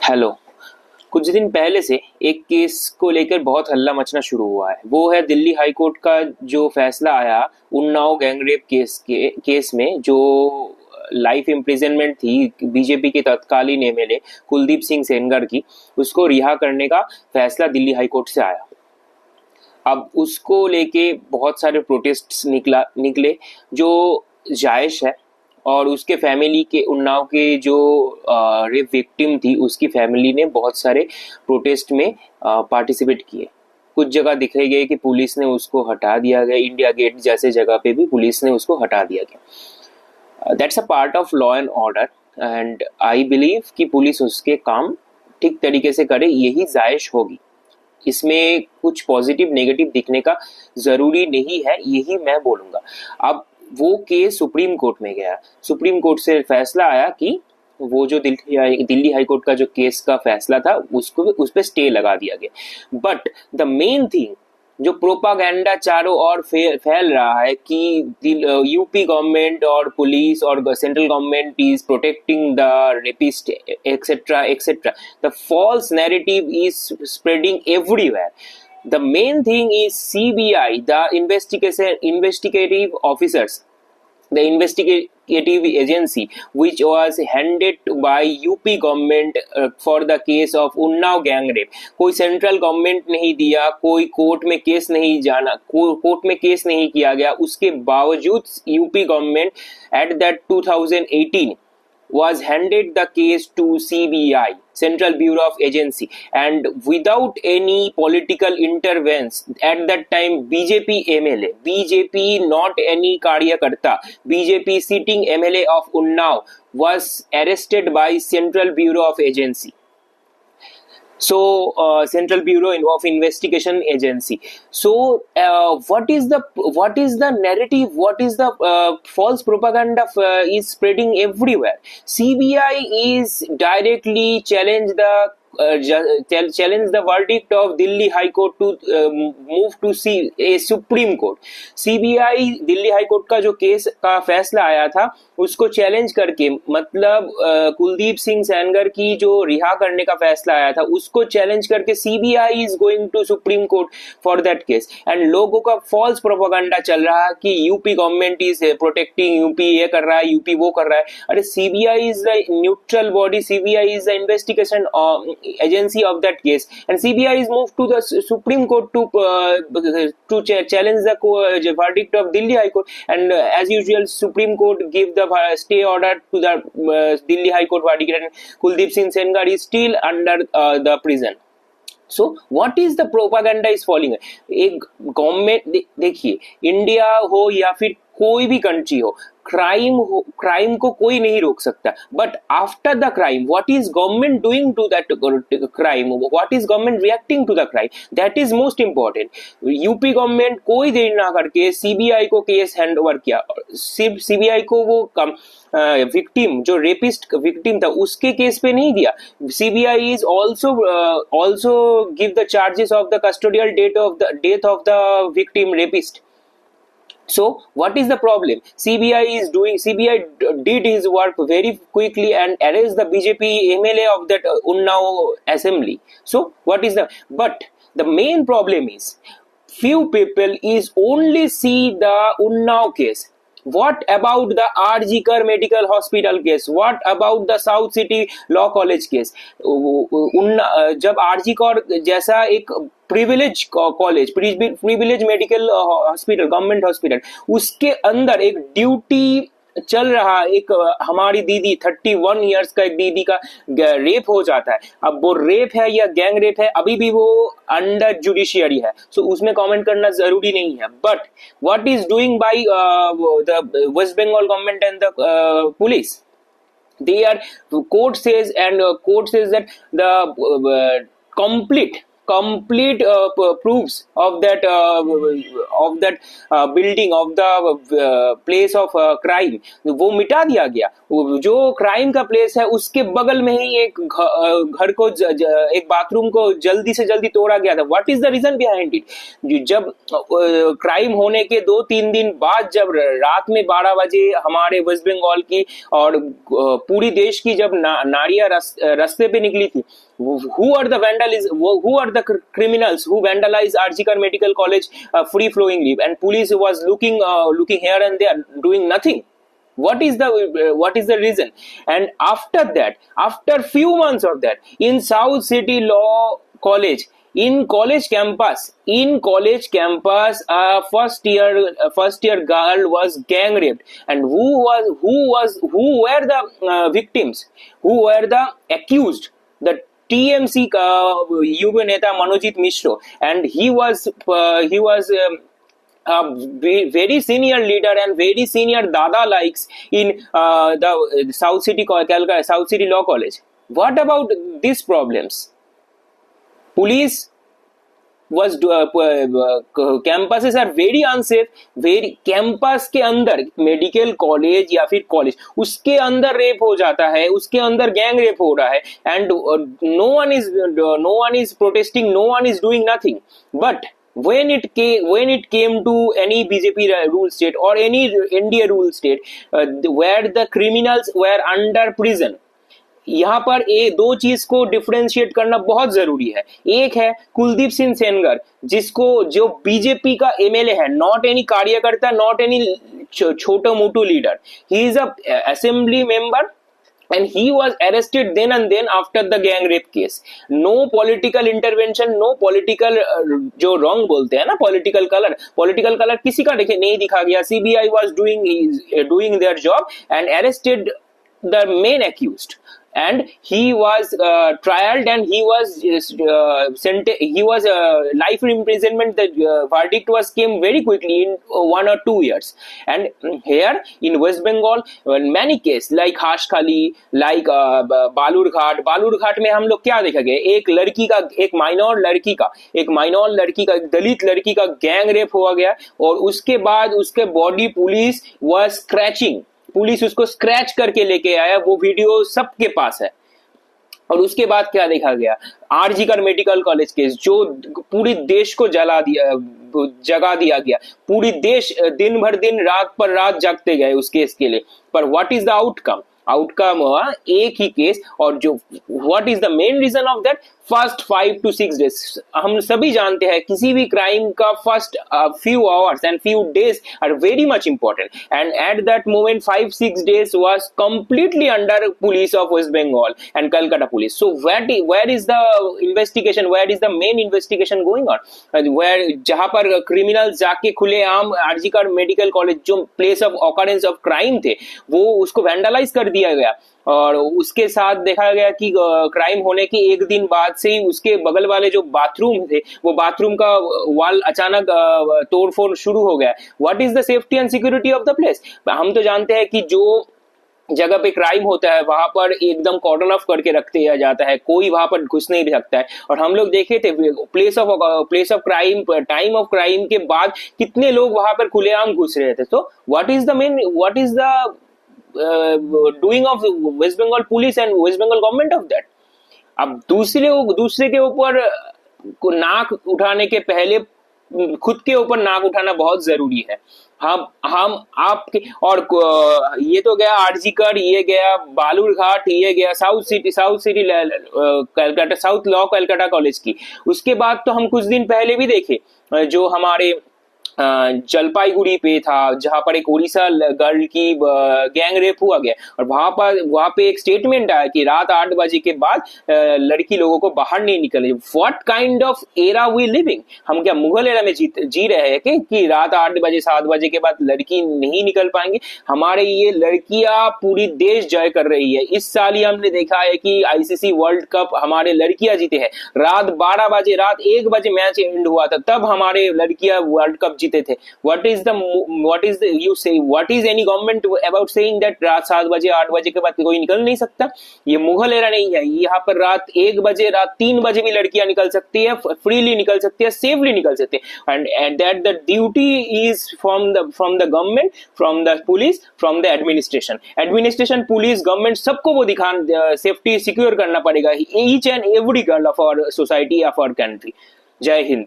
Hello. कुछ दिन पहले से एक केस को लेकर बहुत हल्ला मचना शुरू हुआ है। वो है दिल्ली हाई कोर्ट का जो फैसला आया उन्नाव गैंगरेप केस में, जो लाइफ इम्प्रिजनमेंट थी बीजेपी के तत्कालीन एमएलए कुलदीप सिंह सेंगर की, उसको रिहा करने का फैसला दिल्ली हाई कोर्ट से आया। अब उसको लेके बहुत सारे प्रोटेस्ट्स निकले जो जायज है, और उसके फैमिली के उन्नाव के जो रेप विक्टिम थी उसकी फैमिली ने बहुत सारे प्रोटेस्ट में पार्टिसिपेट किए। कुछ जगह दिखाई गए कि पुलिस ने उसको हटा दिया गया, इंडिया गेट जैसे जगह पे भी पुलिस ने उसको हटा दिया गया। That's a part of law and order, and I believe कि पुलिस उसके काम ठीक तरीके से करे, यही जायज होगी। इसमें कुछ पॉजिटिव नेगेटिव दिखने का जरूरी नहीं है, यही मैं बोलूंगा। अब वो केस सुप्रीम कोर्ट में गया, सुप्रीम कोर्ट से फैसला आया कि वो जो दिल्ली हाई कोर्ट का जो केस का फैसला था उसको उस पर स्टे लगा दिया गया। बट द मेन थिंग, जो प्रोपागेंडा चारों ओर फैल रहा है कि यूपी गवर्नमेंट और पुलिस और central government is protecting the rapist etcetera etcetera, the false narrative is spreading everywhere. The main thing is CBI, the investigative officers, the investigative agency which was handed by UP government for the case of Unnao gang rape. कोई central government नहीं दिया, कोई court में case नहीं जाना, court में case नहीं किया गया, उसके बावजूद UP government at that 2018 was handed the case to CBI, Central Bureau of Agency, and without any political intervention at that time BJP MLA, BJP not any karyakarta, BJP sitting MLA of Unnao was arrested by Central Bureau of Agency. So Central Bureau of Investigation Agency. So what is the narrative, what is the false propaganda is spreading everywhere? CBI is directly challenge the verdict of Delhi High Court to move to a Supreme Court. CBI Delhi high court का जो case का फैसला आया था उसको challenge करके, मतलब कुलदीप सिंह सेंगर की जो रिहा करने का फैसला आया था उसको चैलेंज करके CBI is going to supreme court for that case. And लोगों का फॉल्स प्रोपेगेंडा चल रहा है कि UP government is protecting, UP ये कर रहा है, यूपी वो कर रहा है। अरे CBI is the neutral body, CBI is the investigation agency of that case, and CBI is moved to the Supreme Court to challenge the verdict of Delhi High Court, and as usual Supreme Court give the stay order to the Delhi High Court verdict, and Kuldeep Singh Sengar is still under the prison. So what is the propaganda is falling? एक government, देखिए India हो या फिर कोई भी country हो, crime को कोई नहीं रोक सकता, but after the crime what is government doing to that crime, what is government reacting to the crime, that is most important. UP government कोई देर ना करके सीबीआई को केस हैंड ओवर किया, सीबीआई को वो विक्टिम जो रेपिस्ट विक्टिम था उसके केस पे नहीं दिया। CBI is also give the charges of the custodial death of the victim rapist. So what is the problem? CBI did his work very quickly and arrest the BJP MLA of that Unnao assembly. So but the main problem is few people is only see the Unnao case. What about the RG Kar Medical Hospital case? What about the South City Law College case? जब RG Kar जैसा एक privilege college, privilege medical hospital, government hospital, उसके अंदर एक duty चल रहा, एक हमारी दीदी 31 इयर्स का एक दीदी का रेप हो जाता है। अब वो रेप है या गैंग रेप है अभी भी वो अंडर जुडिशियरी है, सो उसमें कमेंट करना जरूरी नहीं है। But what is doing by the west Bengal government and the police, they are court says that the complete complete proofs of that building, of the place of crime, वो मिटा दिया गया। जो क्राइम का प्लेस है उसके बगल में ही एक घर को एक बाथरूम को जल्दी से जल्दी तोड़ा गया था। What is the reason behind it? जब क्राइम होने के 2-3 दिन बाद, जब रात में 12 बजे हमारे वेस्ट बंगाल की और पूरी देश की जब नारियां रास्ते पे निकली थी, who are the who are the criminals who vandalized RGKR Medical College free flowingly, and police was looking here and there, doing nothing. What is the reason? And after that, after few months of that, in South City Law College, in college campus, a first year girl was gang raped. And who were the victims? Who were the accused? The TMC युवा नेता मनोजीत मिश्र, and he was a very senior leader and very senior dada likes in the South City Law College. What about these problems? Police was campuses are very unsafe. very campus के अंदर medical college या फिर college, उसके अंदर rape हो जाता है, उसके अंदर गैंग रेप हो रहा है, and no one is protesting, no one is doing nothing. But when it came to any BJP rule state or any NDA rule state, where the criminals were under prison, यहाँ पर दो चीज को differentiate करना बहुत जरूरी है। एक है कुलदीप सिंह सेनगर, जो बीजेपी का एमएलए है, नॉट एनी कार्यकर्ता, नॉट एनी छोटा मोटू leader, he is a assembly member, and he was arrested then and then after the gang rape case. No political intervention, no political जो wrong बोलते हैं ना, political color किसी का नहीं दिखा गया। CBI was doing their job and arrested the main accused, and he was trialed, and he was life imprisonment. The verdict came very quickly in 1 or 2 years. And here in West Bengal, many cases like Hashkhali, like Balurghat में हम लोग क्या देखा गया, एक minor लड़की का दलित लड़की का गैंग रेप हुआ गया, और उसके बाद उसके बॉडी पुलिस उसको स्क्रैच करके लेके आया। वो वीडियो सबके पास है। और उसके बाद क्या देखा गया, आरजीकर मेडिकल कॉलेज केस, जो पूरी देश को जगा दिया गया। पूरी देश दिन भर दिन रात पर रात जगते गए उस केस के लिए। पर व्हाट इज द आउटकम हुआ एक ही केस। और जो what is the main reason of that, first 5 to 6 days। हम सभी जानते हैं किसी भी क्राइम का first few hours and few days are very much important, and at that moment 5-6 days was completely under police of West Bengal and Calcutta police. So where is the investigation, where is the main investigation going on, where जहां पर criminals जाके खुलेआम RG Kar medical college जो place of occurrence of crime थे, वो उसको vandalise कर दिया गया। और उसके साथ देखा गया कि क्राइम होने के एक दिन बाद से ही उसके बगल वाले जो बाथरूम थे, वो बाथरूम का वॉल अचानक तोड़फोड़ शुरू हो गया। What is the safety and security of the place? हम तो जानते हैं कि जो जगह पे क्राइम होता है वहां पर एकदम कॉर्डन ऑफ करके रख दिया जाता है, कोई वहां पर घुस नहीं सकता है। और हम लोग देखे थे place of crime, time of crime के बाद कितने लोग वहां पर खुलेआम घुस रहे थे। तो what is the doing of West Bengal police and West Bengal government of that? अब दूसरे के ऊपर नाक उठाने के पहले खुद के ऊपर नाक उठाना बहुत जरूरी है। हम आपके, और ये तो गया आरजीकर, ये गया बालूरघाट, ये गया south city Calcutta, south law Calcutta college की। उसके बाद तो हम कुछ दिन पहले भी देखे जो हमारे जलपाईगुड़ी पे था, जहां पर एक उड़ीसा गर्ल की गैंग रेप हुआ गया। और वहां पे एक स्टेटमेंट आया कि रात 8 बजे के बाद लड़की लोगों को बाहर नहीं निकलने। What kind of era we living? हम क्या मुगल एरा में जी रहे हैं कि रात 8 बजे 7 बजे के बाद लड़की नहीं निकल पाएंगे? हमारे ये लड़कियां पूरी देश जय कर रही है। इस साल ही हमने देखा है कि आईसीसी वर्ल्ड कप हमारे लड़कियां जीते हैं। रात 12 बजे, रात 1 बजे मैच एंड हुआ था, तब हमारे लड़कियां वर्ल्ड कप कप जीते थे। What is any government about saying that रात 7 बजे 8 बजे के बाद कोई निकल नहीं सकता? ये मुगल एरा नहीं है, यहाँ पर रात 1 बजे रात 3 बजे भी लड़कियां निकल सकती है, फ्रीली निकल सकती है, सेफली निकल सकती है। And that the duty is from the government, from the police, from the administration, police, government, सबको वो सेफ्टी सिक्योर करना पड़ेगा, each and every girl of our society, of our country. जय हिंद।